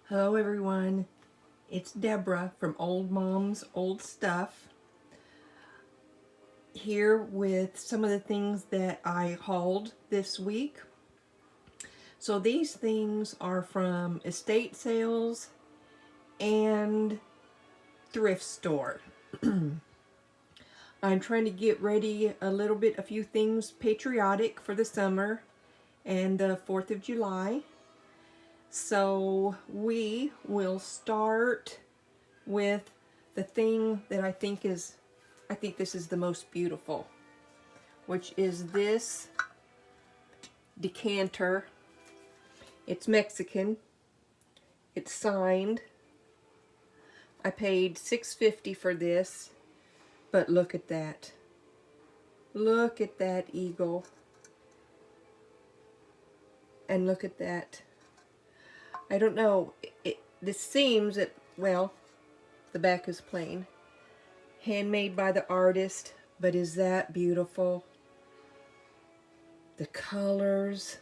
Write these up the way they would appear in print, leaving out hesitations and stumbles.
Hello everyone, it's Deborah from Old Mom's Old Stuff, here with some of the things that I hauled this week. So these things are from estate sales and thrift store. I'm trying to get ready a few things patriotic for the summer and the 4th of July. So we will start with the thing that I think this is the most beautiful, which is this decanter. It's Mexican. It's signed. I paid $6.50 for this, but look at that. Look at that eagle. And look at that. I don't know. This seems that, well, the back is plain. Handmade by the artist, but is that beautiful? The colors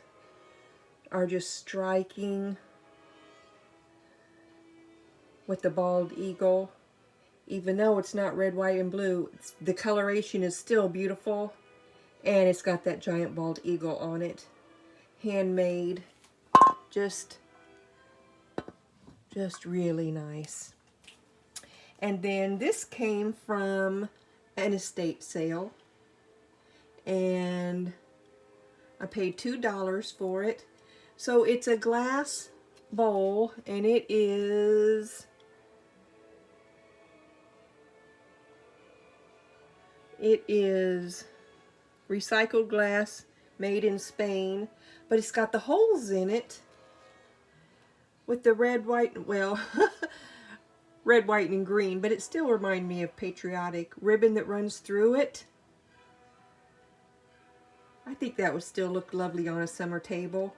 are just striking with the bald eagle. Even though it's not red, white, and blue, the coloration is still beautiful, and it's got that giant bald eagle on it. Handmade. Just really nice. And then this came from an estate sale, and I paid $2 for it. So it's a glass bowl, and it is recycled glass, made in Spain, but it's got the holes in it with the red, white, well, red, white, and green, but it still reminds me of patriotic ribbon that runs through it. I think that would still look lovely on a summer table.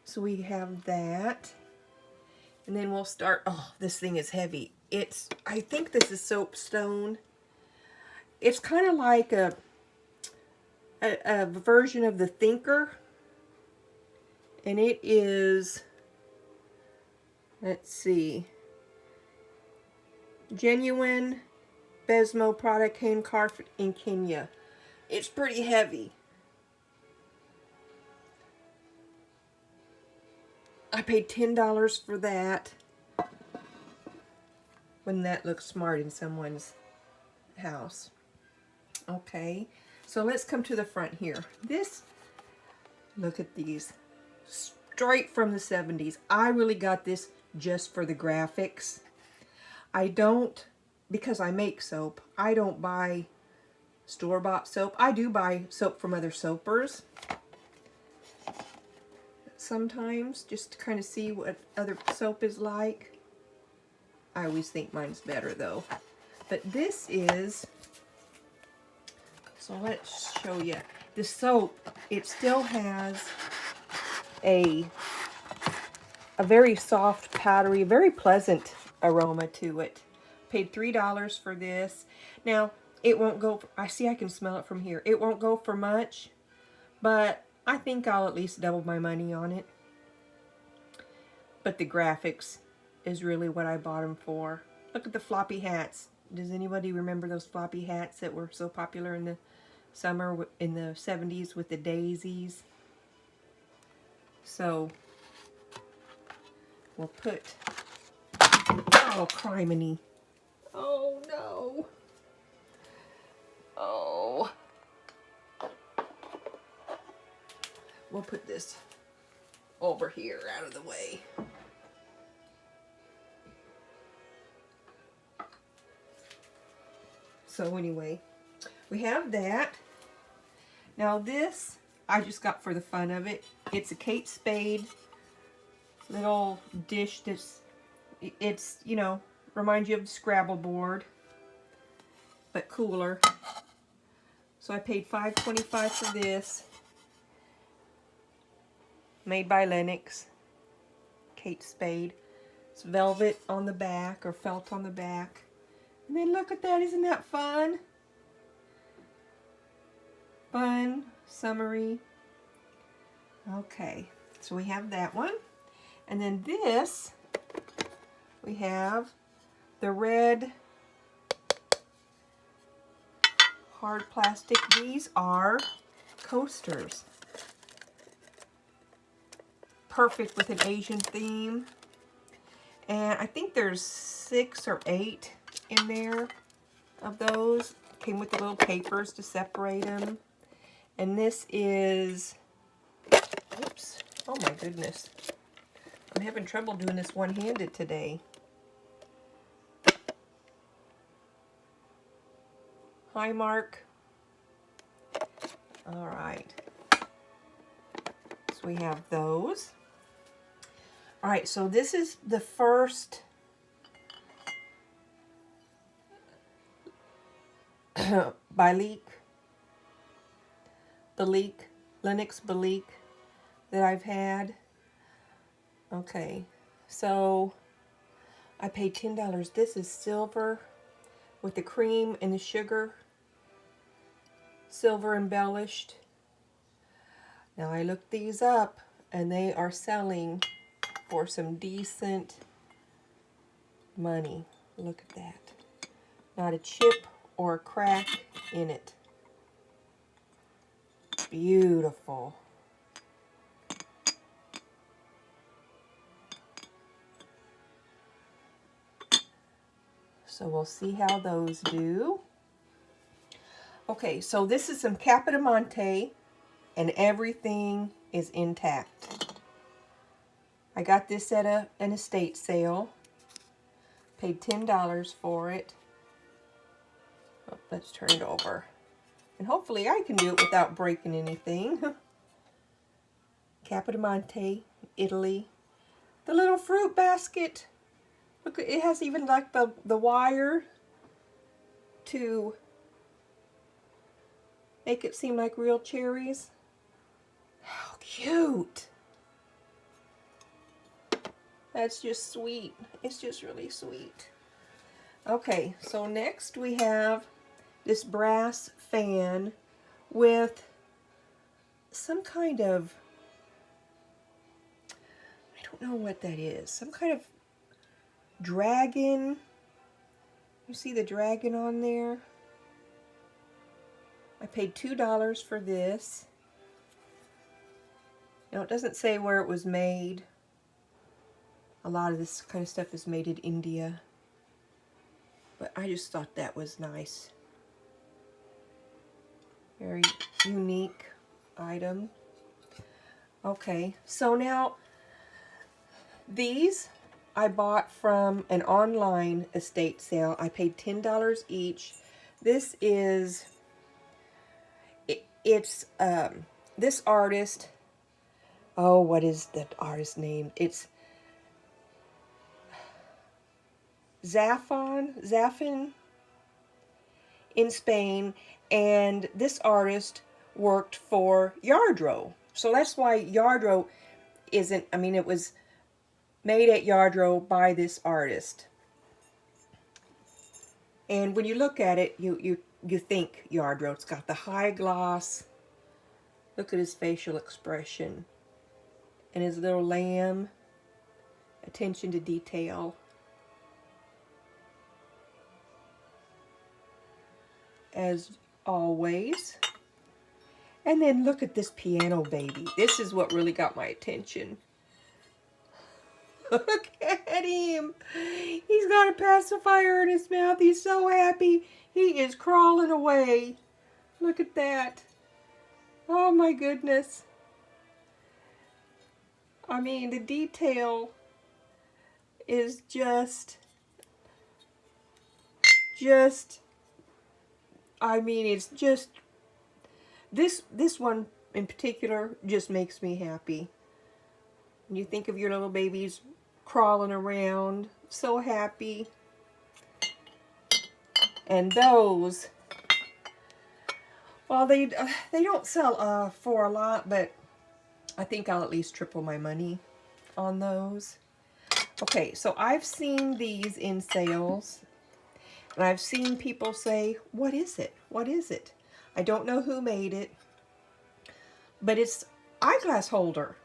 So we have that. And then we'll start, oh, this thing is heavy. I think this is soapstone. It's kind of like a version of the Thinker. And it is, let's see, genuine Besmo product, hand carved in Kenya. It's pretty heavy. I paid $10 for that. Wouldn't that look smart in someone's house? Okay, so let's come to the front here. Look at these. Straight from the 70s. I really got this just for the graphics. I don't, because I make soap, I don't buy store-bought soap. I do buy soap from other soapers sometimes, just to kind of see what other soap is like. I always think mine's better though. But this is, so let's show you. The soap, it still has a very soft, powdery, very pleasant aroma to it. Paid $3 for this. Now, it won't go, I can smell it from here. It won't go for much, but I think I'll at least double my money on it. But the graphics is really what I bought them for. Look at the floppy hats. Does anybody remember those floppy hats that were so popular in the summer in the 70s with the daisies? So we'll put, oh, criminy. Oh no. Oh. We'll put this over here out of the way. So anyway, we have that. Now this, I just got for the fun of it. It's a Kate Spade little dish it's, you know, reminds you of the Scrabble board, but cooler. So I paid $5.25 for this. Made by Lenox. Kate Spade. It's velvet on the back, or felt on the back. And then look at that, isn't that fun? Fun, summery. Okay, so we have that one. And then this, we have the red hard plastic. These are coasters. Perfect with an Asian theme. And I think there's 6 or 8 in there of those. Came with the little papers to separate them. And this is, oops, oh my goodness. I'm having trouble doing this one-handed today. Hi, Mark. All right. So we have those. All right, so this is the first Baleek Lenox Baleek that I've had. Okay, so I paid $10. This is silver with the cream and the sugar. Silver embellished. Now I looked these up and they are selling for some decent money. Look at that. Not a chip or a crack in it. Beautiful. So we'll see how those do. Okay, so this is some Capodimonte, and everything is intact. I got this at an estate sale. Paid $10 for it. Oh, let's turn it over. And hopefully I can do it without breaking anything. Capodimonte, Italy. The little fruit basket. Look, it has even like the wire to make it seem like real cherries. How cute. That's just sweet. It's just really sweet. Okay, so next we have this brass fan with some kind of, I don't know what that is. Some kind of dragon. You see the dragon on there? I paid $2 for this. Now it doesn't say where it was made. A lot of this kind of stuff is made in India. But I just thought that was nice. Very unique item. Okay, so now these I bought from an online estate sale. I paid $10 each. This is, it's this artist. Oh, what is that artist name? It's Zafin in Spain, and this artist worked for Yardro. So that's why Yardro isn't, I mean, it was made at Yardro by this artist. And when you look at it, you think Yardro. It's got the high gloss. Look at his facial expression. And his little lamb. Attention to detail. As always. And then look at this piano baby. This is what really got my attention. Look at him. He's got a pacifier in his mouth. He's so happy. He is crawling away. Look at that. Oh my goodness. I mean, the detail is just, I mean, it's just, this one in particular just makes me happy. When you think of your little babies crawling around, so happy. And those, well, they don't sell for a lot, but I think I'll at least triple my money on those. Okay, so I've seen these in sales, and I've seen people say, what is it? What is it? I don't know who made it, but it's eyeglass holder.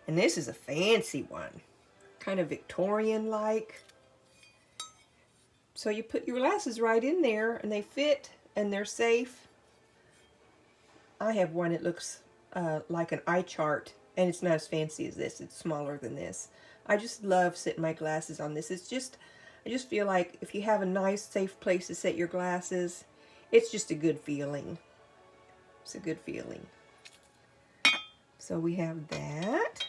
And this is a fancy one. kind of Victorian-like. So you put your glasses right in there, and they fit, and they're safe. I have one that looks like an eye chart, and it's not as fancy as this. It's smaller than this. I just love setting my glasses on this. It's just, I just feel like if you have a nice, safe place to set your glasses, it's just a good feeling. It's a good feeling. So we have that.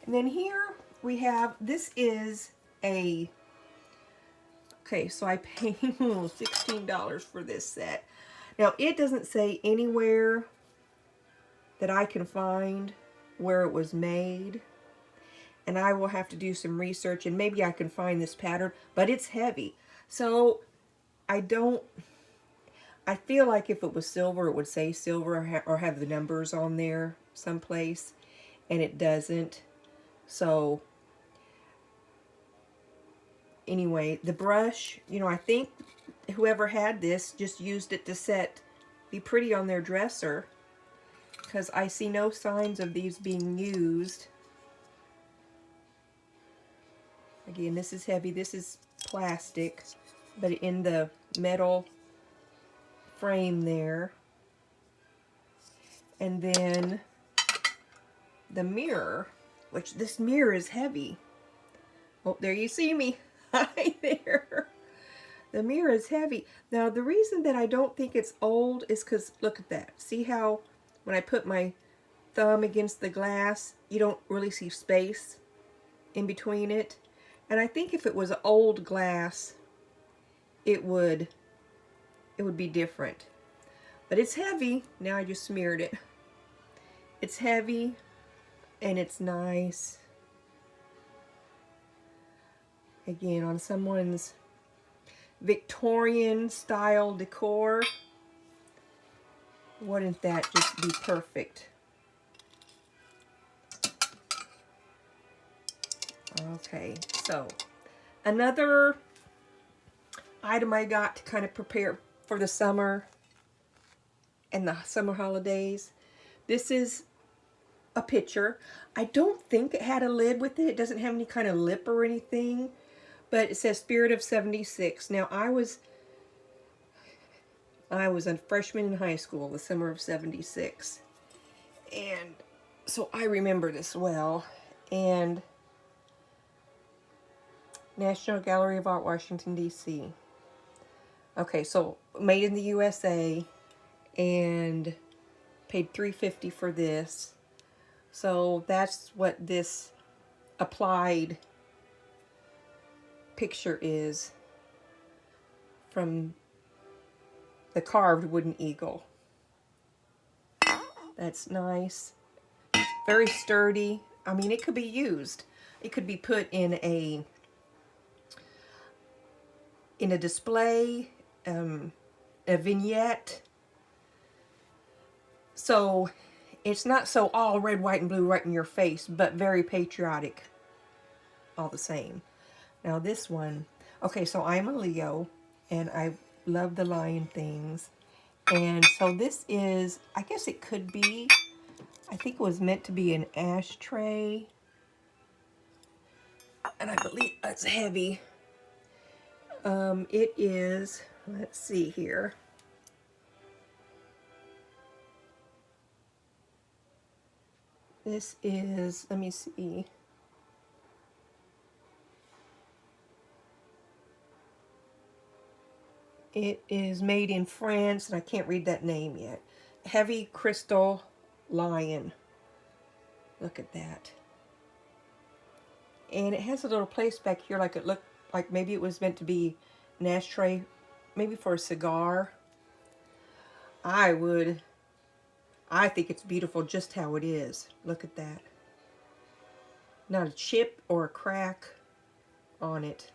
And then here we have, this is a, okay, so I paid $16 for this set. Now, it doesn't say anywhere that I can find where it was made. And I will have to do some research, and maybe I can find this pattern, but it's heavy. So I feel like if it was silver, it would say silver or have the numbers on there someplace, and it doesn't. So anyway, the brush, you know, I think whoever had this just used it to be pretty on their dresser, because I see no signs of these being used. Again, this is heavy. This is plastic, but in the metal frame there. And then the mirror, which this mirror is heavy. Oh, there you see me. Hi there. The mirror is heavy. Now, the reason that I don't think it's old is because, look at that. See how when I put my thumb against the glass, you don't really see space in between it. And I think if it was old glass, it would be different. But it's heavy. Now I just smeared it. It's heavy and it's nice. Again, on someone's Victorian style decor. Wouldn't that just be perfect? Okay, so another item I got to kind of prepare for the summer and the summer holidays. This is a pitcher. I don't think it had a lid with it. It doesn't have any kind of lip or anything, but it says Spirit of 76. Now, I was a freshman in high school the summer of 76, and so I remember this well. And National Gallery of Art, Washington, D.C. Okay, so made in the USA, and paid $3.50 for this. So that's what this applied picture is from the carved wooden eagle. That's nice. Very sturdy. I mean, it could be used. It could be put in a display, a vignette. So it's not so all red, white, and blue right in your face, but very patriotic all the same. Now this one, okay, so I'm a Leo, and I love the lion things. And so this is, I guess it could be, I think it was meant to be an ashtray. And I believe it's heavy. It is, let's see here. This is, let me see. It is made in France, and I can't read that name yet. Heavy crystal lion. Look at that. And it has a little place back here, like it looked like maybe it was meant to be an ashtray, maybe for a cigar. I think it's beautiful just how it is. Look at that. Not a chip or a crack on it.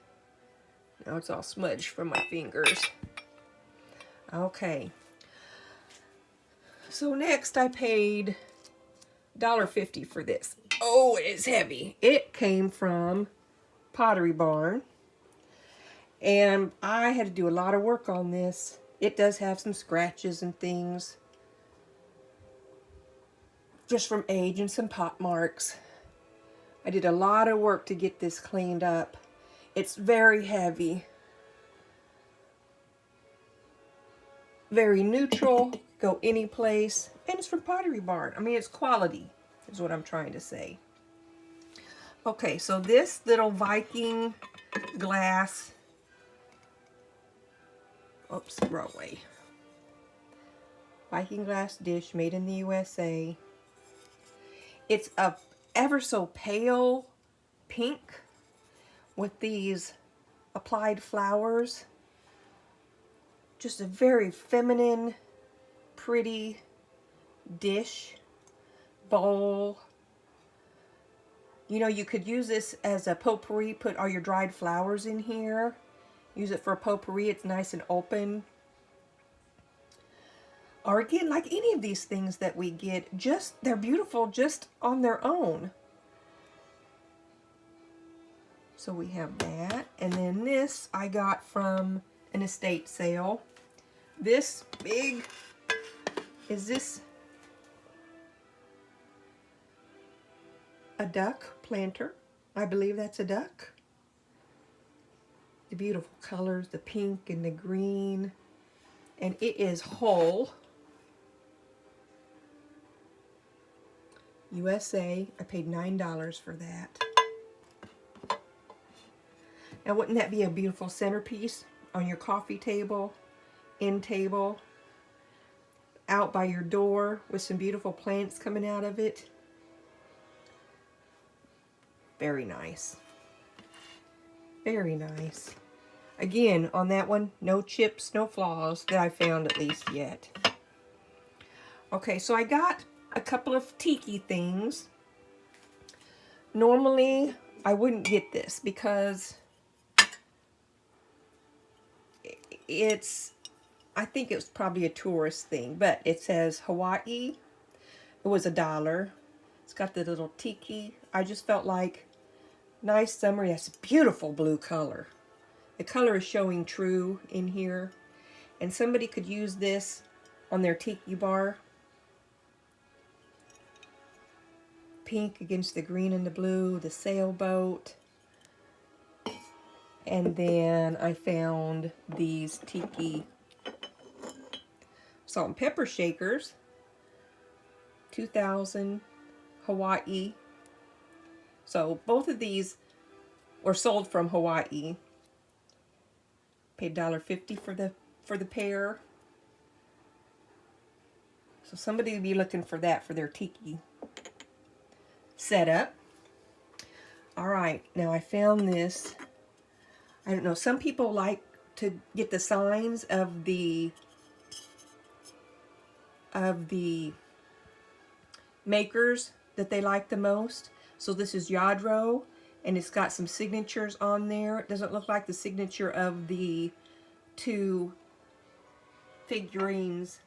Now it's all smudged from my fingers. Okay. So next I paid $1.50 for this. Oh, it is heavy. It came from Pottery Barn. And I had to do a lot of work on this. It does have some scratches and things, just from age, and some pot marks. I did a lot of work to get this cleaned up. It's very heavy. Very neutral, go any place, and it's from Pottery Barn. I mean, it's quality, is what I'm trying to say. Okay, so this little Viking glass, oops, wrong way. Viking glass dish made in the USA. It's a ever so pale pink with these applied flowers. Just a very feminine, pretty dish, bowl. You know, you could use this as a potpourri, put all your dried flowers in here. Use it for a potpourri, it's nice and open. Or again, like any of these things that we get, they're beautiful just on their own. So we have that. And then this I got from an estate sale. This big, is this a duck planter? I believe that's a duck. The beautiful colors, the pink and the green. And it is whole. USA. I paid $9 for that. Now wouldn't that be a beautiful centerpiece on your coffee table, end table, out by your door with some beautiful plants coming out of it? Very nice. Very nice. Again, on that one, no chips, no flaws that I found at least yet. Okay, so I got a couple of tiki things. Normally, I wouldn't get this because I think it was probably a tourist thing, but it says Hawaii. It was $1. It's got the little tiki. I just felt like nice summer. That's a beautiful blue color. The color is showing true in here. And somebody could use this on their tiki bar. Pink against the green and the blue, the sailboat. And then I found these tiki salt and pepper shakers. 2000 Hawaii. So both of these were sold from Hawaii. Paid $1.50 for the pair. So somebody would be looking for that for their tiki setup. All right, now I found this. I don't know, some people like to get the signs of the makers that they like the most. So this is Yadro, and it's got some signatures on there. It doesn't look like the signature of the two figurines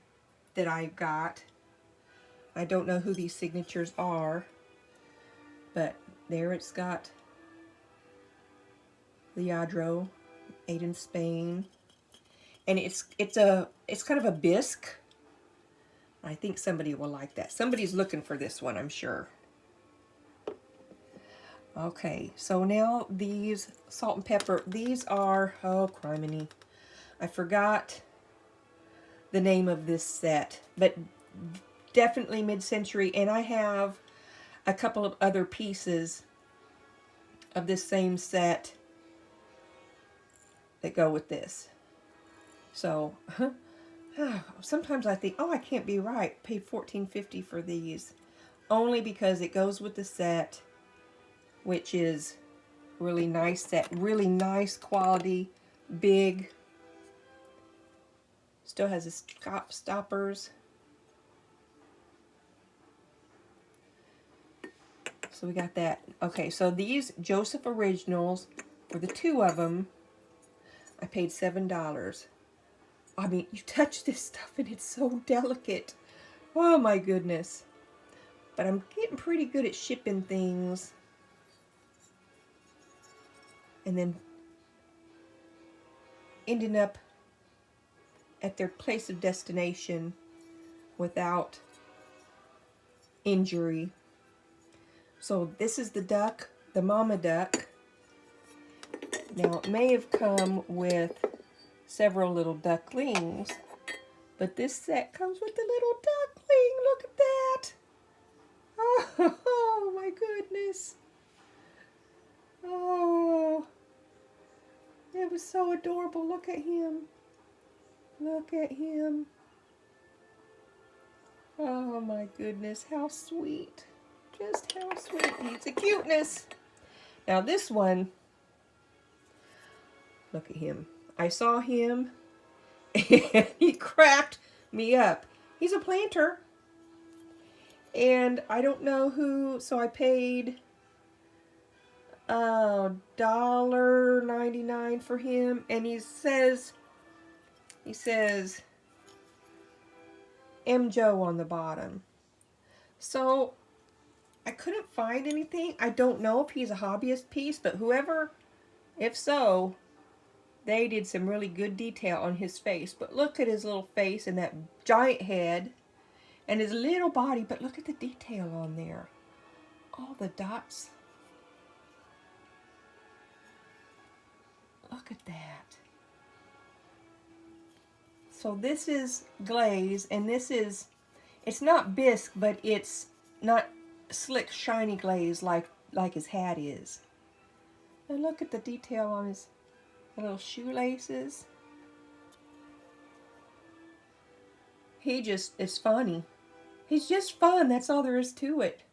that I got. I don't know who these signatures are, but there it's got the Yadro, made in Spain, and it's kind of a bisque. I think somebody will like that. Somebody's looking for this one, I'm sure. Okay, so now these salt and pepper, these are, oh criminy, I forgot the name of this set, but definitely mid-century, and I have a couple of other pieces of this same set that go with this. So sometimes I think, oh, I can't be right. Paid $14.50 for these, only because it goes with the set, which is really nice set, really nice quality, big. Still has its stoppers. So we got that. Okay, so these Joseph Originals, for the two of them, I paid $7. I mean, you touch this stuff and it's so delicate. Oh my goodness. But I'm getting pretty good at shipping things and then ending up at their place of destination without injury. So this is the duck, the mama duck. Now it may have come with several little ducklings, but this set comes with the little duckling. Look at that. Oh my goodness. Oh, it was so adorable. Look at him. Look at him. Oh my goodness, how sweet. Just how sweet. He's a cuteness. Now this one, look at him. I saw him and he cracked me up. He's a planter. And I don't know who, so I paid $1.99 for him. And he says M. Joe on the bottom. So I couldn't find anything. I don't know if he's a hobbyist piece, but whoever, if so, they did some really good detail on his face. But look at his little face and that giant head and his little body. But look at the detail on there. All the dots. Look at that. So this is glaze, and this is, it's not bisque, but it's not slick, shiny glaze like his hat is. And look at the detail on his little shoelaces. He just is funny. He's just fun. That's all there is to it.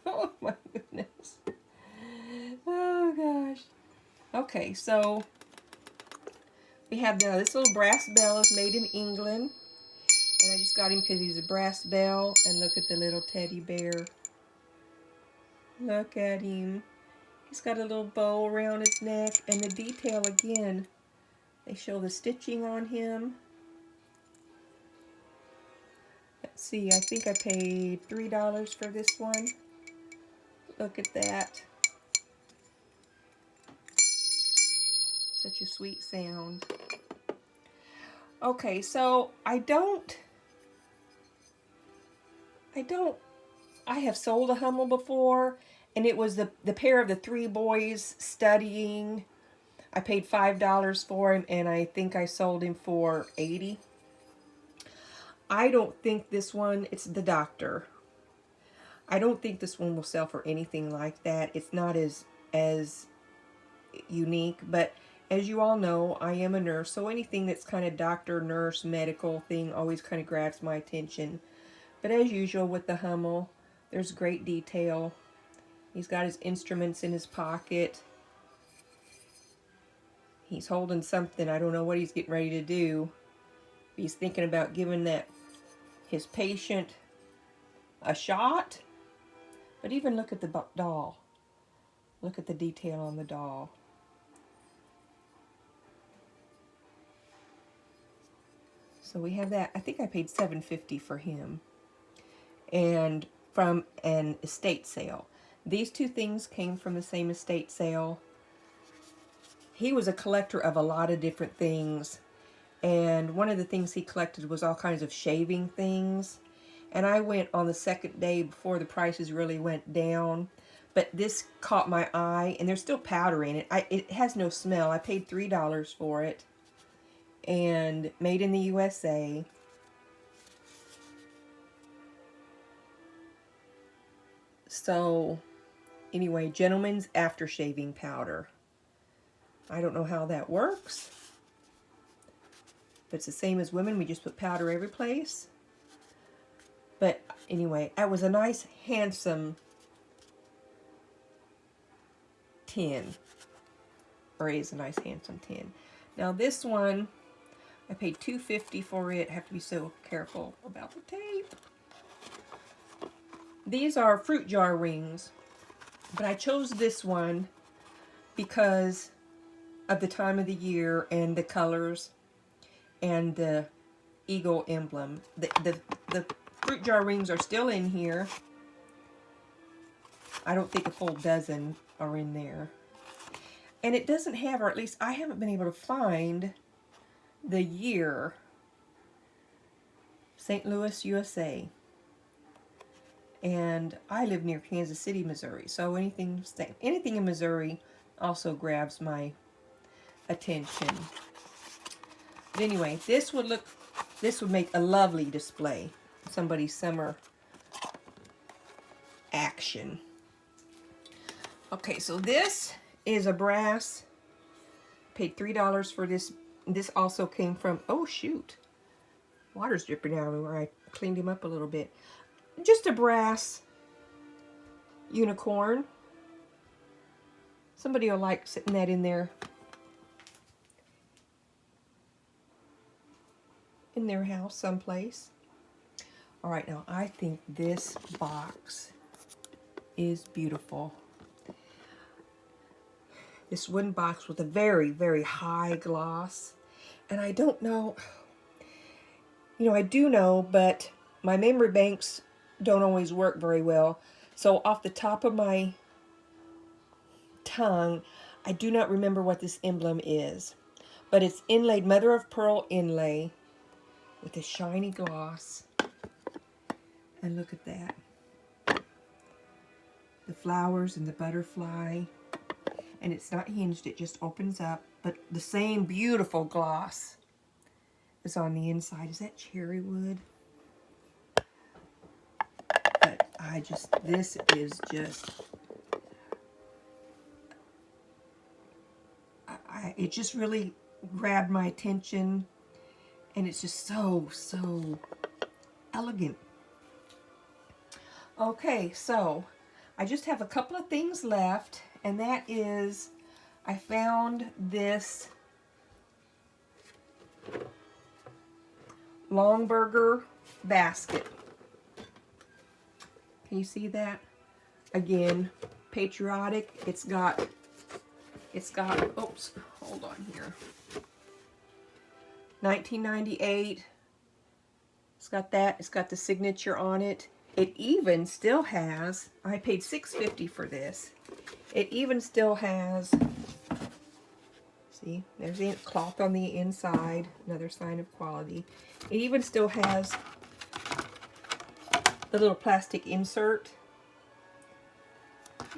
Oh my goodness. Oh gosh. Okay, so we have this little brass bell is made in England. And I just got him because he's a brass bell. And look at the little teddy bear. Look at him. He's got a little bow around his neck. And the detail again. They show the stitching on him. Let's see, I think I paid $3 for this one. Look at that. Such a sweet sound. Okay, so I have sold a Hummel before, and it was the pair of the three boys studying. I paid $5 for him, and I think I sold him for $80. I don't think this one, it's the doctor. I don't think this one will sell for anything like that. It's not as unique, but as you all know, I am a nurse, so anything that's kind of doctor, nurse, medical thing always kind of grabs my attention. But as usual with the Hummel, there's great detail. He's got his instruments in his pocket. He's holding something. I don't know what he's getting ready to do. He's thinking about giving his patient a shot. But even look at the doll. Look at the detail on the doll. So we have that. I think I paid $7.50 for him. And from an estate sale. These two things came from the same estate sale. He was a collector of a lot of different things. And one of the things he collected was all kinds of shaving things. And I went on the second day before the prices really went down. But this caught my eye. And there's still powder in it. It has no smell. I paid $3 for it. And made in the USA. So, anyway, gentleman's after-shaving powder. I don't know how that works. But it's the same as women. We just put powder every place. But anyway, that was a nice, handsome tin. Or is a nice, handsome tin. Now this one, I paid $2.50 for it. I have to be so careful about the tape. These are fruit jar rings, but I chose this one because of the time of the year and the colors and the eagle emblem. The fruit jar rings are still in here. I don't think a full dozen are in there. And it doesn't have, or at least I haven't been able to find the year. St. Louis, USA. And I live near Kansas City, Missouri, so anything in Missouri also grabs my attention. But anyway, this would make a lovely display. Somebody's summer action. Okay, so this is a brass. Paid $3 for this. This also came from, oh shoot, water's dripping out of me where I cleaned him up a little bit. Just a brass unicorn. Somebody will like sitting that in their house someplace. All right, now I think this box is beautiful. This wooden box with a very, very high gloss. And I don't know, I do know, but my memory banks don't always work very well. So off the top of my tongue, I do not remember what this emblem is. But it's inlaid, mother of pearl inlay with a shiny gloss. And look at that. The flowers and the butterfly. And it's not hinged, it just opens up. But the same beautiful gloss is on the inside. Is that cherry wood? But this is just, it just really grabbed my attention. And it's just so, so elegant. Okay, so I just have a couple of things left. And that is, I found this Longburger basket. Can you see that? Again, patriotic. It's got, oops, hold on here. 1998. It's got that. It's got the signature on it. It even still has, I paid $6.50 for this. It even still has, see, there's the cloth on the inside, another sign of quality. It even still has the little plastic insert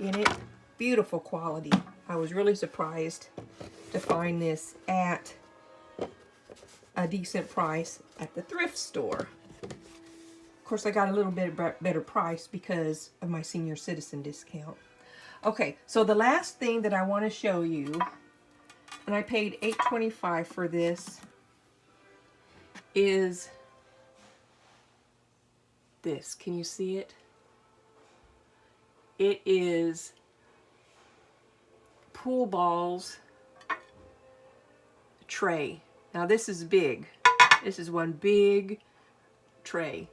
in it. Beautiful quality. I was really surprised to find this at a decent price at the thrift store. Of course, I got a little bit better price because of my senior citizen discount. Okay, so the last thing that I want to show you, and I paid $8.25 for this, is this. Can you see it? It is pool balls tray. Now this is big. This is one big tray.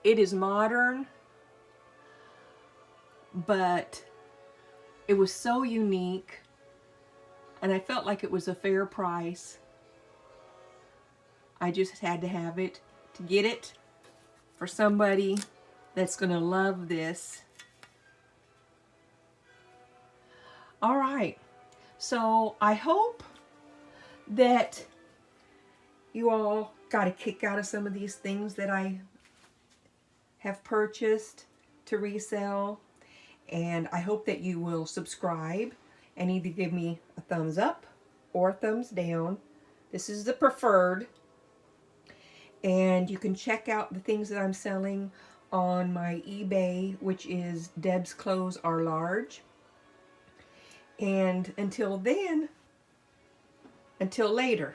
It is modern, but it was so unique, and I felt like it was a fair price. I just had to have it to get it for somebody that's going to love this. All right, so I hope that you all got a kick out of some of these things that I have purchased to resell. And I hope that you will subscribe and either give me a thumbs up or a thumbs down. This is the preferred. And you can check out the things that I'm selling on my eBay, which is Deb's Clothes Are Large. And until then, until later.